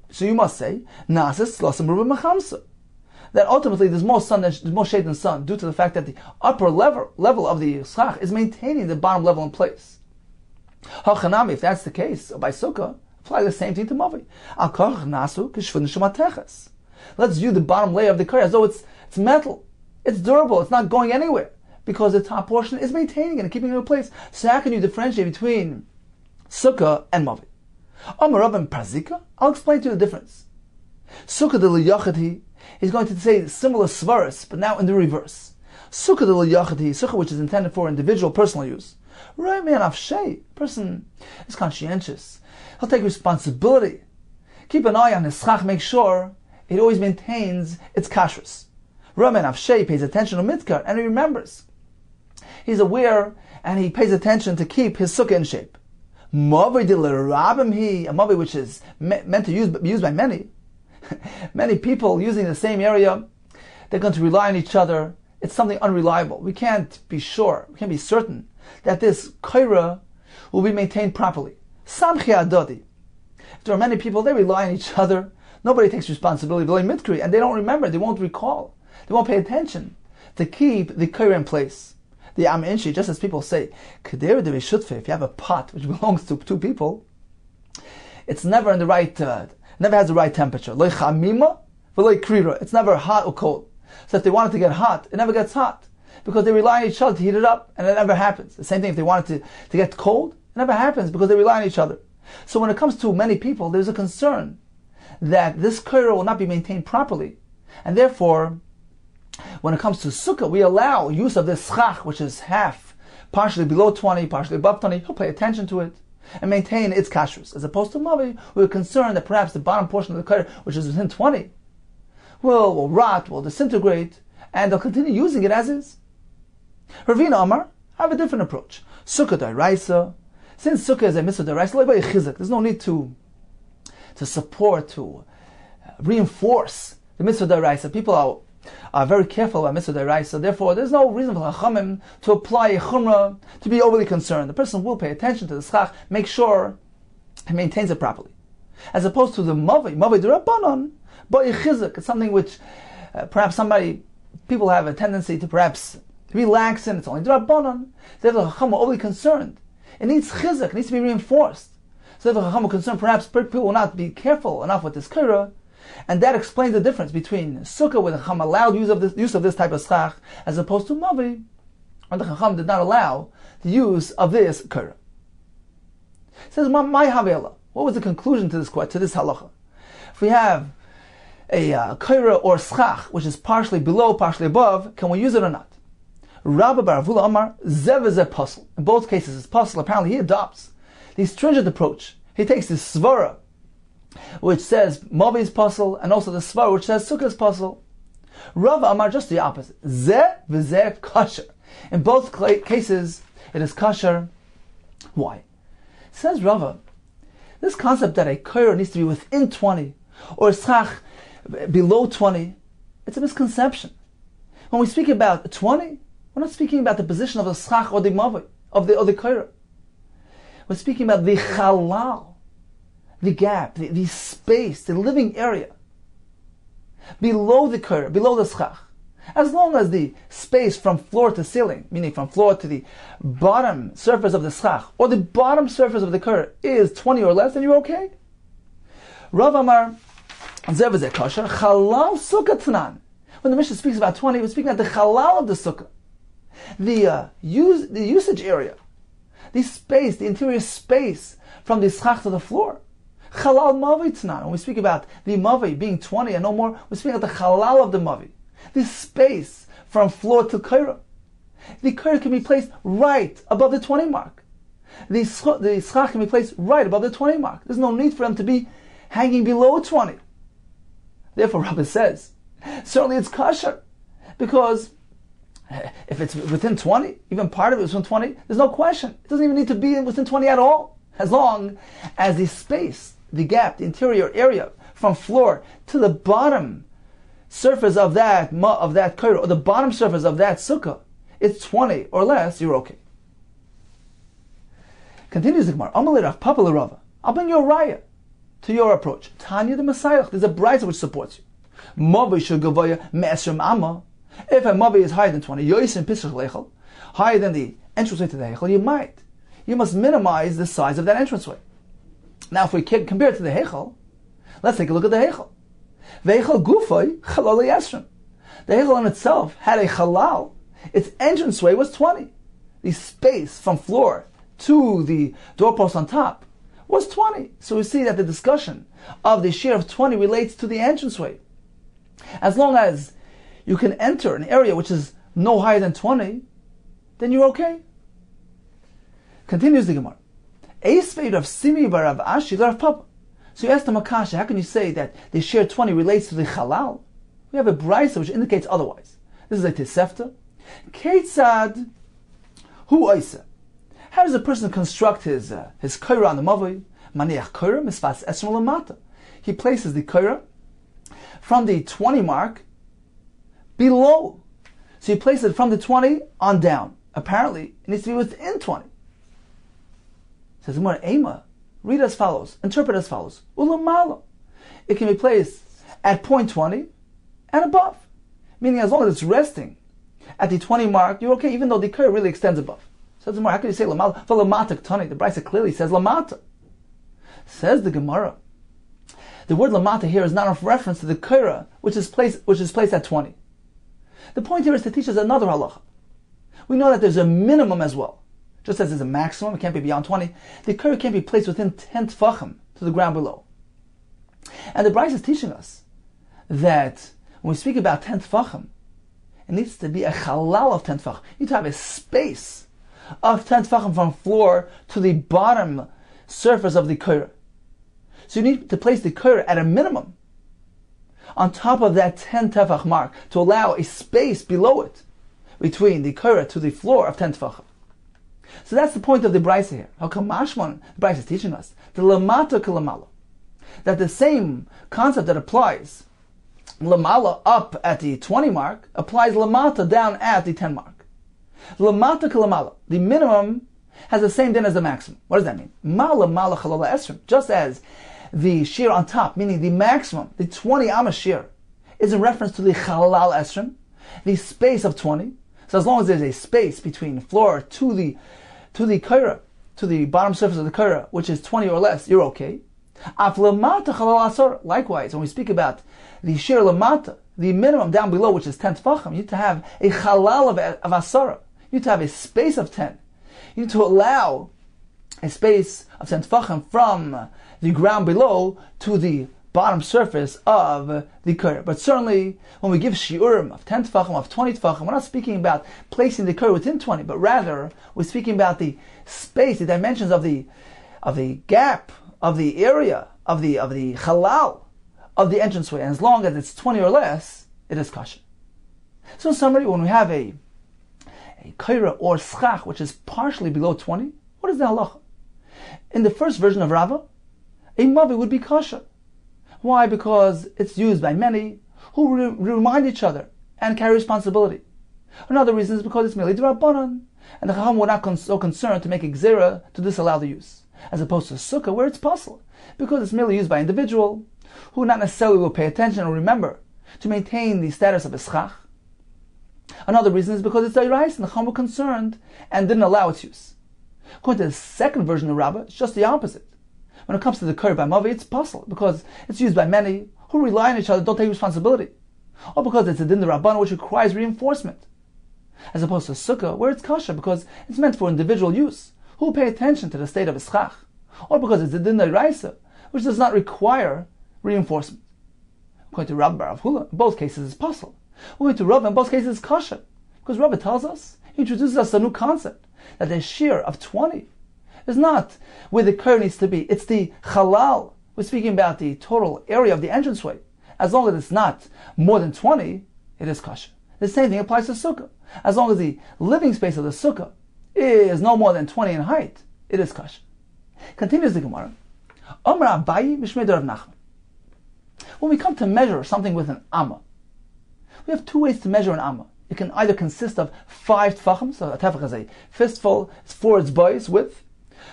so you must say, Nasis lasam ruba machamsa, that ultimately there's more sun there's more shade than sun, due to the fact that the upper level of the schach is maintaining the bottom level in place. Hachanami, if that's the case, by sukkah, apply the same thing to mavi. Al-Karch nasu kishvun shemateches. Let's view the bottom layer of the Korah as though it's metal. It's durable. It's not going anywhere because the top portion is maintaining it and keeping it in place. So how can you differentiate between sukkah and mavi? Amar Rav and Prazika, I'll explain to you the difference. Sukkah de l'yachati, he's going to say similar svaras, but now in the reverse. Sukkah de l'yachati, sukkah which is intended for individual personal use. Right man afshay, person is conscientious. He'll take responsibility. Keep an eye on his schach, make sure it always maintains its kashrus. Raman Avshei pays attention to mitkar, and he remembers. He's aware, and he pays attention to keep his sukkah in shape. Mavi de l'rabim hi, a mavi which is meant to be used by many. Many people using the same area, they're going to rely on each other. It's something unreliable. We can't be sure, we can't be certain that this Korah will be maintained properly. Samchi adodi. If there are many people, they rely on each other. Nobody takes responsibility, and they don't remember, they won't recall, they won't pay attention to keep the Korah in place. The Am Inshi, just as people say, if you have a pot which belongs to two people, it's never in the right, never has the right temperature. It's never hot or cold. So if they want it to get hot, it never gets hot, because they rely on each other to heat it up, and it never happens. The same thing if they want it to get cold, it never happens, because they rely on each other. So when it comes to many people, there's a concern that this Korah will not be maintained properly. And therefore, when it comes to sukkah, we allow use of this schach, which is half, partially below 20, partially above 20. He'll pay attention to it and maintain its kashrus. As opposed to mavi, we're concerned that perhaps the bottom portion of the Korah, which is within 20, will rot, will disintegrate, and they'll continue using it as is. Ravina Amar, I have a different approach. Sukkah d'oraisa. Since sukkah is a mitzvah d'oraisa, there's no need to support, to reinforce the mitzvah d'oraisa. People are very careful about mitzvah d'oraisa. Therefore, there's no reason for Chachamim to apply a chumrah, to be overly concerned. The person will pay attention to the schach, make sure he maintains it properly. As opposed to the mavi d'Rabbanan, but chizuk, it's something which perhaps people have a tendency to perhaps relax in. It's only d'Rabbanan. Therefore, the Chacham are overly concerned. It needs chizuk, it needs to be reinforced. So the Chacham are concerned, perhaps people will not be careful enough with this Korah, and that explains the difference between sukkah, where the Chacham allowed use of this type of schach, as opposed to mavi, where the Chacham did not allow the use of this Korah. It says, my havela. What was the conclusion to this halacha? If we have a Korah or schach, which is partially below, partially above, can we use it or not? Rabba bar Avula Amar, zev is a puzzle. In both cases, it's puzzle. Apparently, he adopts the stringent approach. He takes the svara, which says mavi is puzzle, and also the svara, which says sukkah is puzzle. Rava Amar, just the opposite. Zeh v'zeh kosher. In both cases, it is kosher. Why? Says Rava, this concept that a koyer needs to be within 20 or a schach below 20, it's a misconception. When we speak about 20, we're not speaking about the position of the schach or the mavi, of the koyer. We're speaking about the halal, the gap, the space, the living area below the koyer, below the schach. As long as the space from floor to ceiling, meaning from floor to the bottom surface of the schach, or the bottom surface of the koyer is 20 or less, then you're okay. Rav Amar, Zev is kosher, halal sukkah tanan. When the Mishnah speaks about 20, we're speaking about the halal of the sukkah. The usage area, the space, the interior space from the schach to the floor. Halal mavi tanan. When we speak about the mavi being 20 and no more, we're speaking about the halal of the mavi. The space from floor to koyer. The koyer can be placed right above the 20 mark. The schach can be placed right above the 20 mark. There's no need for them to be hanging below 20. Therefore, Rabbi says, certainly it's kosher, because if it's within 20, even part of it is within 20, there's no question. It doesn't even need to be within 20 at all, as long as the space, the gap, the interior area from floor to the bottom surface of that koyer, or the bottom surface of that sukkah, it's 20 or less, you're okay. Continues the Gemara, Amalei Rav Papa Rava, I'll bring you a raya to your approach. Tanya the Messiah, there's a brayso which supports you. Mavi shel gavoya me'esrim amma. If a mavi is higher than 20, yoisim pisach lechel, higher than the entranceway to the hechel, you must minimize the size of that entranceway. Now, if we compare it to the hechel, let's take a look at the hechel. Veichel gufay chalal yesrim. The hechel in itself had a halal. Its entranceway was 20. The space from floor to the doorpost on top was 20. So we see that the discussion of the shiur of 20 relates to the entranceway. As long as you can enter an area which is no higher than 20, then you're okay. Continues the Gemara. Eisvei Rav Simi bar Rav Ashi Rav Papa. So you ask the Makasha, how can you say that the shiur 20 relates to the halal? We have a brayso which indicates otherwise. This is a tesefta. Keitzad hu oisa. How does a person construct his koyer on the mavi? Maniach koyer misfas esrim lamata. He places the koyer from the 20 mark below. So he places it from the 20 on down. Apparently, it needs to be within 20. Says the Gemara, Ema, read as follows, interpret as follows. Ulamala. It can be placed at point 20 and above. Meaning as long as it's resting at the 20 mark, you're okay, even though the koyer really extends above. Says the Gemara, how can you say lamala? For lamata ktani, the brayso clearly says lamata. Says the Gemara, the word lamata here is not a reference to the koyer which is placed at 20. The point here is to teach us another halacha. We know that there's a minimum as well. Just as there's a maximum, it can't be beyond 20. The koyer can't be placed within 10 tefachim to the ground below. And the brayso is teaching us that when we speak about 10 tefachim, it needs to be a halal of 10 tefachim. You need to have a space of 10 tefachim from floor to the bottom surface of the koyer. So you need to place the koyer at a minimum on top of that 10 tefach mark to allow a space below it between the koyer to the floor of 10 tefachim. So that's the point of the brayso here. How come mashman, the brayso is teaching us the lamata kalamala, that the same concept that applies lamala up at the 20 mark applies lamata down at the 10 mark. Lamata kalamala, the minimum has the same din as the maximum. What does that mean? Mala mala chalala esrim. Just as the shiur on top, meaning the maximum, the 20 amma shiur, is in reference to the halal esrim, the space of 20. So as long as there's a space between floor to the koyer, to the bottom surface of the koyer, which is 20 or less, you're okay. Af lamata chalal asor. Likewise, when we speak about the shiur lamata, the minimum down below, which is 10 tefachim, you need to have a halal of asara. You need to have a space of 10. You need to allow a space of 10 tefachim from the ground below to the bottom surface of the koyer. But certainly, when we give shiurim of 10 tefachim, of 20 tefachim, we're not speaking about placing the koyer within 20, but rather we're speaking about the space, the dimensions of the gap, of the area, of the halal, of the entranceway. And as long as it's 20 or less, it is kosher. So in summary, when we have a kaira or schach, which is partially below 20, what is the halacha? In the first version of Rava, a mavi would be kosher. Why? Because it's used by many who remind each other and carry responsibility. Another reason is because it's merely d'Rabbanan, and the Chacham were not so concerned to make a gzera to disallow the use, as opposed to sukkah, where it's possible, because it's merely used by an individual who not necessarily will pay attention or remember to maintain the status of a schach. Another reason is because it's dairais, and the Chacham were concerned and didn't allow its use. According to the second version of Rabbah, it's just the opposite. When it comes to the curry by mavi, it's possible because it's used by many who rely on each other, don't take responsibility, or because it's a din d'Rabbanan which requires reinforcement, as opposed to sukkah, where it's kosher because it's meant for individual use, who will pay attention to the state of ischach, or because it's a din d'Oraisa, which does not require reinforcement. According to Rabbi Bar Avhula, in both cases it's possible. According to Rabbi, in both cases it's kosher, because Rabbi tells us, he introduces us a new concept, that the shiur of 20 is not where the curry needs to be, it's the halal. We're speaking about the total area of the entranceway. As long as it's not more than 20, it is kosher. The same thing applies to sukkah. As long as the living space of the sukkah is no more than 20 in height, it is kosher. Continues the Gemara. Amar Abayi Mishmei Rav Nachman. When we come to measure something with an amma, we have two ways to measure an amma. It can either consist of 5 tfachim, so a tefach is a fistful, it's 4 its boys width.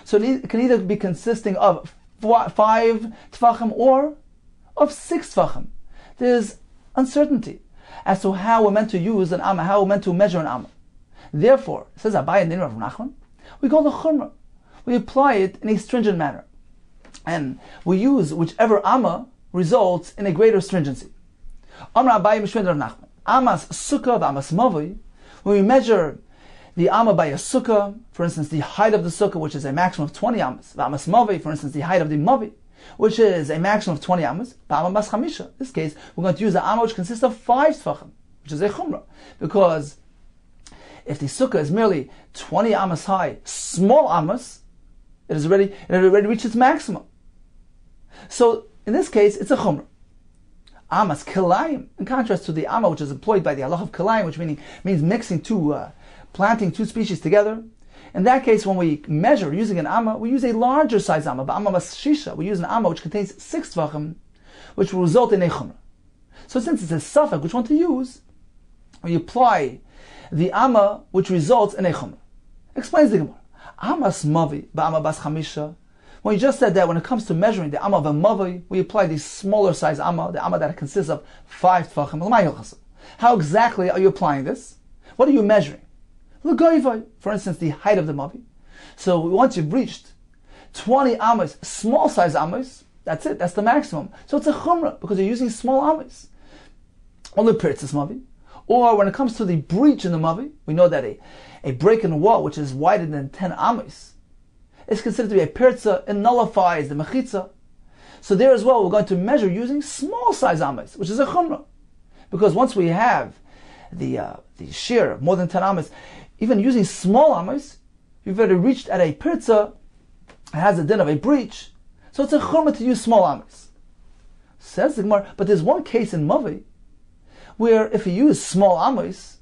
So it can either be consisting of 5 tfachim or of 6 tfachim. There's uncertainty as to how we're meant to use an amma, how we're meant to measure an amma. Therefore, it says Abaye in the name of Nachman, we go the chumrah. We apply it in a stringent manner. And we use whichever amma results in a greater stringency. Amar Abaye Mishmei Rav Nachman. Amas sukkah, amas mavi, when we measure the amma by a sukkah, for instance, the height of the sukkah, which is a maximum of 20 amas, amas mavi, for instance, the height of the mavi, which is a maximum of 20 amas, bas chamisha. In this case, we're going to use the amma which consists of 5 tfachim, which is a chumrah, because if the sukkah is merely 20 amas high, small amas, it has already reached its maximum. So in this case, it's a chumrah. Amas kilayim, in contrast to the amma which is employed by the halach of kilayim, which means mixing planting two species together. In that case, when we measure using an amma, we use a larger size amma, but amma shisha, we use an amma which contains 6 tvachim, which will result in a chumrah. So since it's a suffix which one to use, we apply the amma which results in a chumrah. Explains the Gemara. Amas mavi ba'amma bas chamisha. When you just said that when it comes to measuring the amma of a mavi, we apply the smaller size amma, the amma that consists of 5 tvachim. How exactly are you applying this? What are you measuring? For instance, the height of the mavi. So once you've reached 20 amas, small size amas, that's it, that's the maximum. So it's a chumrah, because you're using small amas. Only pirtzis mavi. Or when it comes to the breach in the mavi, we know that a break in the wall, which is wider than 10 amas, is considered to be a pirza, and nullifies the mechitza. So there as well, we're going to measure using small size amas, which is a chumrah. Because once we have the shear of more than 10 amas, even using small amas, you've already reached at a pirza, it has a din of a breach, so it's a chumrah to use small amas. Says the Gemara, but there's one case in mavi where if you use small amas,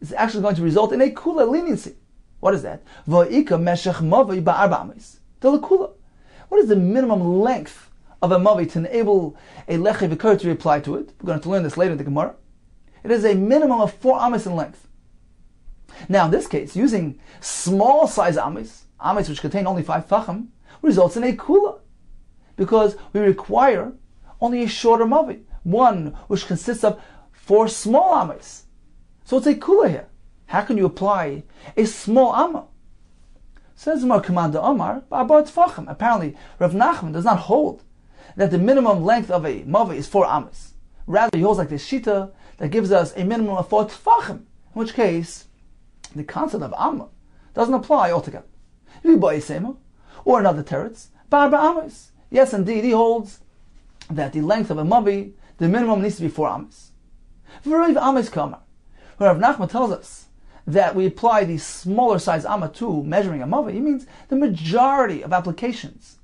it's actually going to result in a kula leniency. What is that? Va'ika meshech mavi ba'arba amas. Delakula. What is the minimum length of a mavi to enable a lechi v'kur to apply to it? We're going to learn this later in the Gemara. It is a minimum of 4 amas in length. Now in this case, using small size amas which contain only 5 tfachim, results in a kula, because we require only a shorter mavi, one which consists of 4 small amas. So it's a kula here. How can you apply a small amma? Says Mar Commander Omar, apparently Rav Nachman does not hold that the minimum length of a mavi is 4 amas. Rather, he holds like this shita that gives us a minimum of 4 tfachim, in which case the concept of amma doesn't apply altogether. If you buy a sema, or another teretz, barba amas. Yes, indeed, he holds that the length of a mavi, the minimum needs to be 4 amas. V'roiv amas kamar. Where Rav Nachman tells us that we apply the smaller size amma to measuring a mavi, he means the majority of applications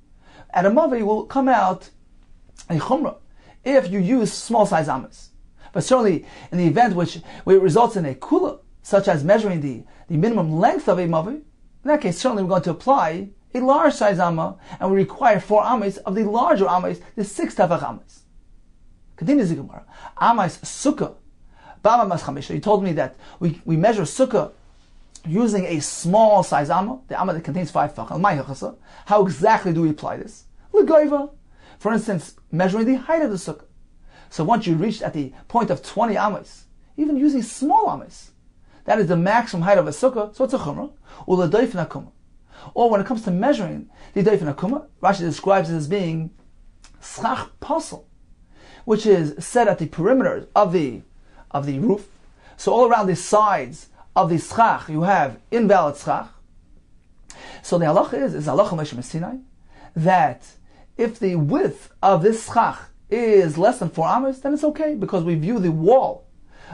at a mavi will come out a chumrah if you use small size amas. But certainly, in the event where it results in a kula, such as measuring the minimum length of a mavi, in that case, certainly we're going to apply a large size amma, and we require 4 amas of the larger amas, the 6 tafach amas. Continues the Gemara. Amas sukkah, bama mas chamisha. You told me that we measure sukkah using a small size amma, the amma that contains 5 tefachim. How exactly do we apply this? L'goiva. For instance, measuring the height of the sukkah. So once you reach at the point of 20 amas, even using small amas, that is the maximum height of a sukkah, so it's a chumrah. U'ledoifin hakuma. Or when it comes to measuring the doifin hakuma, Rashi describes it as being schach pasel, which is set at the perimeter of the roof. So all around the sides of the schach, you have invalid schach. So the halacha is halacha Moshe Sinai, that if the width of this schach is less than 4 amas, then it's okay, because we view the wall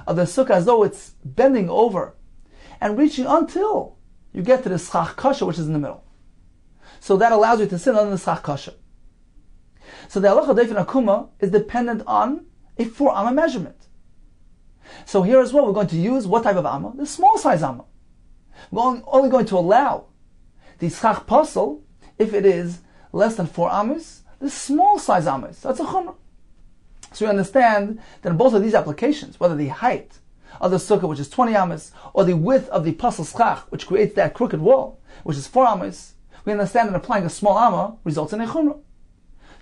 of the sukkah as though it's bending over and reaching until you get to the schach kasha, which is in the middle. So that allows you to sit on the schach kasha. So the halacha doifin akuma is dependent on a 4 amma measurement. So here as well, we're going to use what type of amma? The small size amma. We're only going to allow the schach pasel if it is less than 4 amas, the small size amas. That's a chumrah. So you understand that in both of these applications, whether the height of the sukkah, which is 20 amas, or the width of the pasel schach, which creates that crooked wall, which is 4 amas, we understand that applying a small amma results in a chumrah.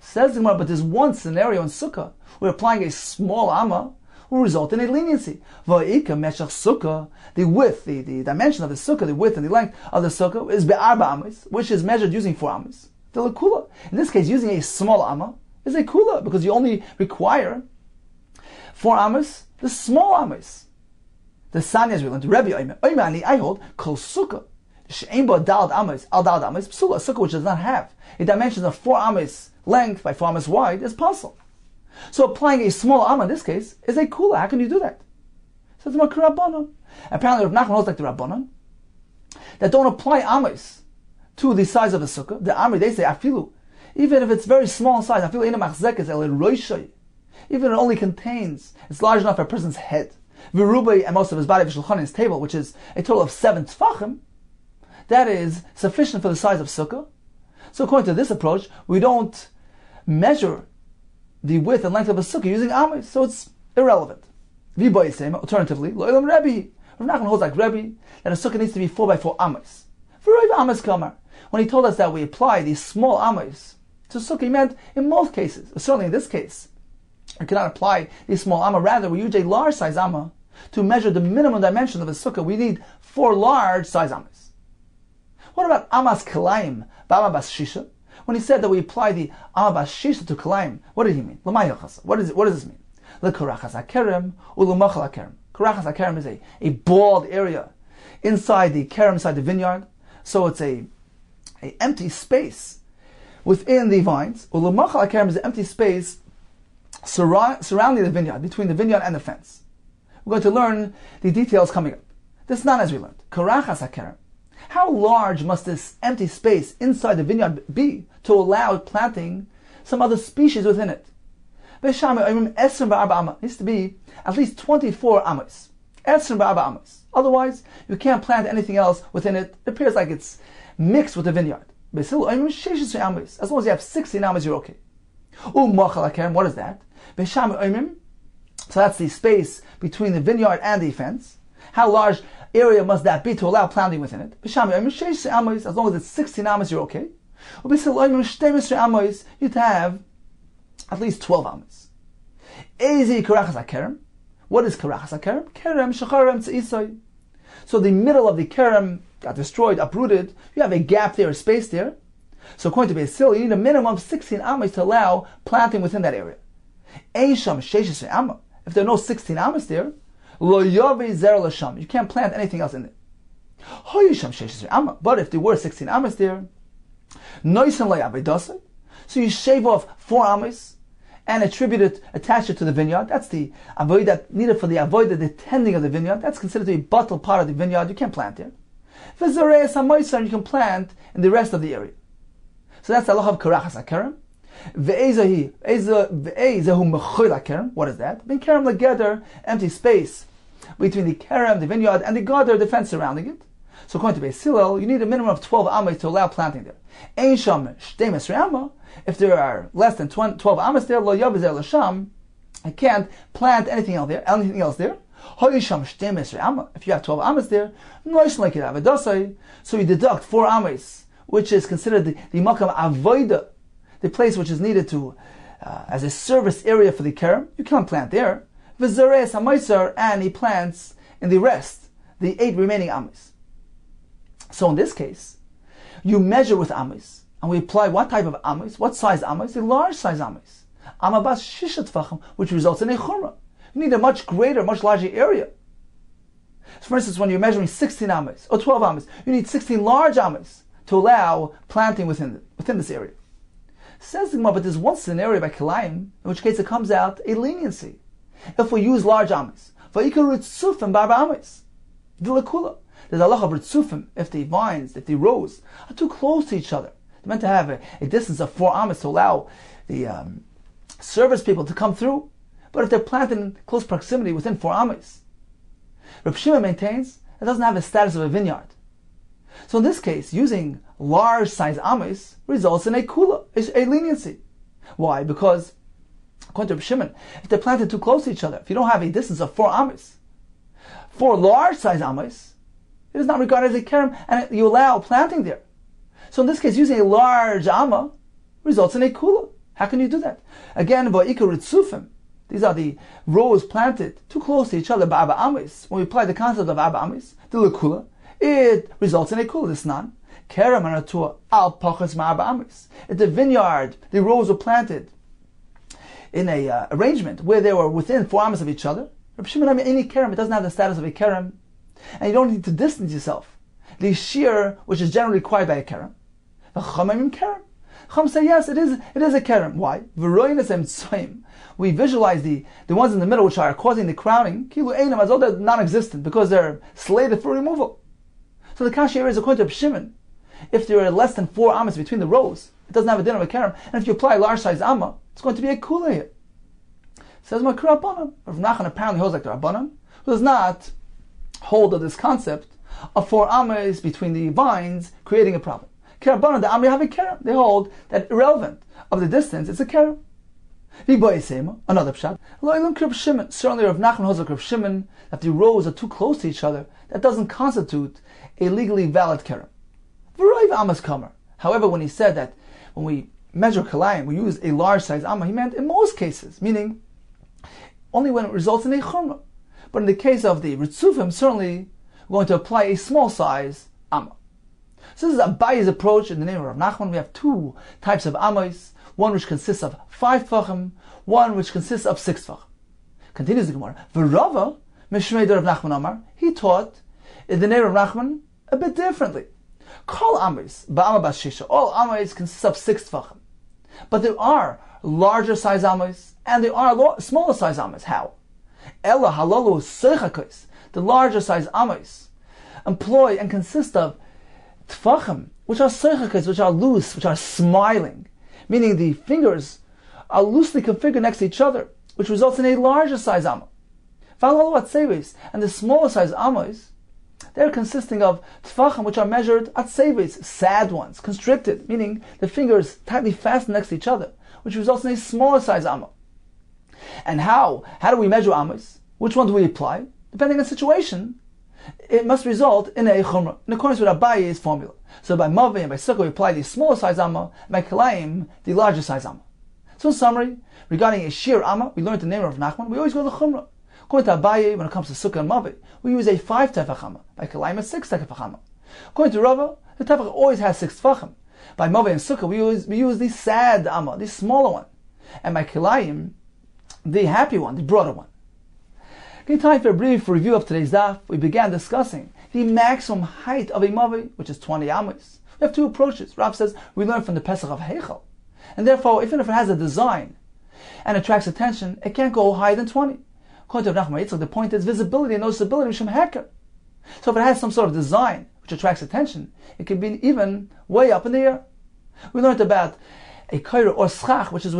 Says the Gemara, but there's one scenario in sukkah where applying a small amma will result in a leniency. Va'ika meshach sukkah, the width, the dimension of the sukkah, the width and the length of the sukkah is be'arba amas, which is measured using 4 amas. The kula. In this case, using a small amma is a kula, because you only require 4 amas, the small amas. The Sanya, as we learned, Rebbe Oimani, I hold, kol sukkah, she'ein bo dalad amas, al dalad amas, psula, a sukkah which does not have a dimension of 4 amas length by 4 amas wide is possible. So applying a small amma in this case is a kula. How can you do that? So it's makar Rabbanon. Apparently, Rav Nachman holds like the Rabbanon that don't apply amas to the size of the sukkah. The amri, they say afilu, even if it's very small in size, afilu ina machzekes el roishay, even if it only contains, it's large enough for a person's head. Virubai and most of his body, v'shulchan, his table, which is a total of 7 tefachim, that is sufficient for the size of sukkah. So according to this approach, we don't measure the width and length of a sukkah using amas, so it's irrelevant. Alternatively, lo'ilam Rebbe, Rav Nachman holds like Rebbe that a sukkah needs to be 4 by 4 amas. Amas kamar. When he told us that we apply these small amas to sukkah, he meant in most cases, certainly in this case, we cannot apply these small amma. Rather, we use a large size amma to measure the minimum dimension of a sukkah. We need 4 large size amas. What about amas kilayim, bama bas shisha? When he said that we apply the amma bas shisha to kilayim, what did he mean? What does this mean? L'karachas hakerem u'l'machal hakerem. Karachas hakerem is a bald area inside the kerem, inside the vineyard. So it's a empty space within the vines. U'l'machal hakerem is an empty space surrounding the vineyard, between the vineyard and the fence. We're going to learn the details coming up. This is not as we learned. Karachas hakerem. How large must this empty space inside the vineyard be to allow planting some other species within it? It needs to be at least 24 amas. Otherwise, you can't plant anything else within it. It appears like it's mixed with the vineyard. As long as you have 16 amas, you're okay. What is that? So that's the space between the vineyard and the fence. How large area must that be to allow planting within it? As long as it's 16 amas, you're okay. You'd have at least 12 amas. What is karachas hakerem? Kerem shacharem tzisai. So the middle of the kerem got destroyed, uprooted. You have a gap there, a space there. So according to Beis Hillel, you need a minimum of 16 amas to allow planting within that area. If there are no 16 amas there, you can't plant anything else in it. But if there were 16 amas there, so you shave off 4 amas and attach it to the vineyard. That's the avodah needed for the avodah, the tending of the vineyard. That's considered to be a bottle part of the vineyard. You can't plant there. And you can plant in the rest of the area. So that's the halacha of karachas hakerem. What is that? Ben kerem legather, empty space between the kerem, the vineyard, and the gather, the fence surrounding it. So according to Beis Hillel, you need a minimum of 12 amas to allow planting there. Ein sham shtemes rama. If there are less than 12 amas there, lo yavizer l'sham, I can't plant anything else there. If you have 12 amas there, so you deduct 4 amas, which is considered the makam avoida, the place which is needed to as a service area for the kerem. You can't plant there. And he plants in the rest, the 8 remaining amas. So in this case, you measure with amas, and we apply what type of amas, what size amas? A large size amas. Amabas shisha tfachim, which results in a chumrah. You need a much greater, much larger area. So for instance, when you're measuring 16 amas or 12 amas, you need 16 large amas to allow planting within this area. Says the Gemara, but there's one scenario by Kilayim, in which case it comes out a leniency. If we use large amas, va'ikar ritzufim barba amas, dilakula. There's a halacha of ritzufim if the vines, if the rows are too close to each other. They're meant to have a distance of 4 amas to allow the service people to come through. But if they're planted in close proximity within 4 amas, Reb Shimon maintains it doesn't have the status of a vineyard. So in this case, using large size amas results in a kula, a leniency. Why? Because according to Reb Shimon, if they're planted too close to each other, if you don't have a distance of 4 amas, 4 large size amas, it is not regarded as a kerem, and you allow planting there. So in this case, using a large amma results in a kula. How can you do that? Again, va'ikar ritzufim. These are the rows planted too close to each other by Abba Amis. When we apply the concept of Abba Amis, the Lekula, it results in a Kula, this nan. Kerem anatua al pachas ma Abba Amis. If the vineyard, the rows were planted in a arrangement where they were within 4 amas of each other, Reb Shimon, any kerem, it doesn't have the status of a kerem, and you don't need to distance yourself. The shiur, which is generally required by a kerem, the chamamim kerem. Chum say yes, it is a kerem. Why? We visualize the ones in the middle which are causing the crowding, kilu einam, as though they're non-existent because they're slated for removal. So the kashi is according to Reb Shimon, if there are less than 4 amas between the rows, it doesn't have a din of a kerem, and if you apply a large size amma, it's going to be a kula here. Says Makra Rabbanan. Rav Nachman apparently holds like the Rabbanan, who does not hold of this concept of 4 amas between the vines creating a problem. Kerabbanan, the Amri have a kerem. They hold that irrelevant of the distance, it's a kerem. Another pshat. Certainly Rav Nachman holds like Rav Shimon that the rows are too close to each other. That doesn't constitute a legally valid kerem. However, when he said that when we measure kalayim, we use a large size amma, he meant in most cases, meaning only when it results in a chumrah. But in the case of the ritzufim, certainly we're going to apply a small size amma. So this is Abayi's approach in the name of Rav Nachman. We have 2 types of amas, one which consists of 5 tfachim, one which consists of 6 tfachim. Continues the Gemara. V'Rava, Mishmei Rav Nachman Amar, he taught in the name of Rav Nachman a bit differently. Kol amas, ba'ama bas shisha, all amas consist of 6 tfachim. But there are larger size amas, and there are smaller size amas. How? Ella halalu seichakos, the larger size amas employ and consist of tfachim, which are seichakos, which are loose, which are smiling, meaning the fingers are loosely configured next to each other, which results in a larger size amma. And the smaller size ammas, they're consisting of tfachim, which are measured at seves, sad ones, constricted, meaning the fingers tightly fastened next to each other, which results in a smaller size amma. And how do we measure ammas? Which one do we apply? Depending on the situation, it must result in a chumrah, in accordance with Abayi's formula. So by Mavi and by Sukkah, we apply the smaller size amma, and by Kalayim, the larger size amma. So in summary, regarding a Shiur amma, we learned the name of Rav Nachman, we always go to the chumrah. According to Abayi, when it comes to Sukkah and Mavi, we use a 5 tefach amma. By Kalayim, a 6 tefach amma. According to Rava, the tefach always has 6 tefachim. By Mavi and Sukkah, we use the sad amma, the smaller one. And by Kalayim, the happy one, the broader one. Okay, time for a brief review of today's daf. We began discussing the maximum height of a mavi, which is 20 amas. We have 2 approaches. Rav says we learn from the Pesach of Heichel, and therefore, even if it has a design and attracts attention, it can't go higher than 20. According to Nachman Yitzchak, the point is visibility and noticeability from heker. So if it has some sort of design which attracts attention, it can be even way up in the air. We learned about a kaira or schach, which is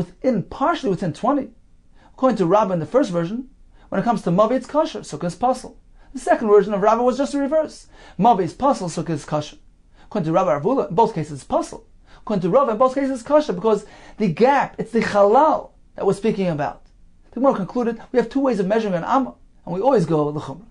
partially within 20. According to Rabbah in the first version, when it comes to Mavi, it's kosher, sukkah is pasul. The second version of Rabbah was just the reverse. Mavi is pasul, sukkah is kosher. According to Rabbi Ravula, in both cases it's pasul. According to Rav, in both cases it's kosher, because the gap, it's the halal that we're speaking about. The Gemara concluded, we have two ways of measuring an amma, and we always go l'chumrah.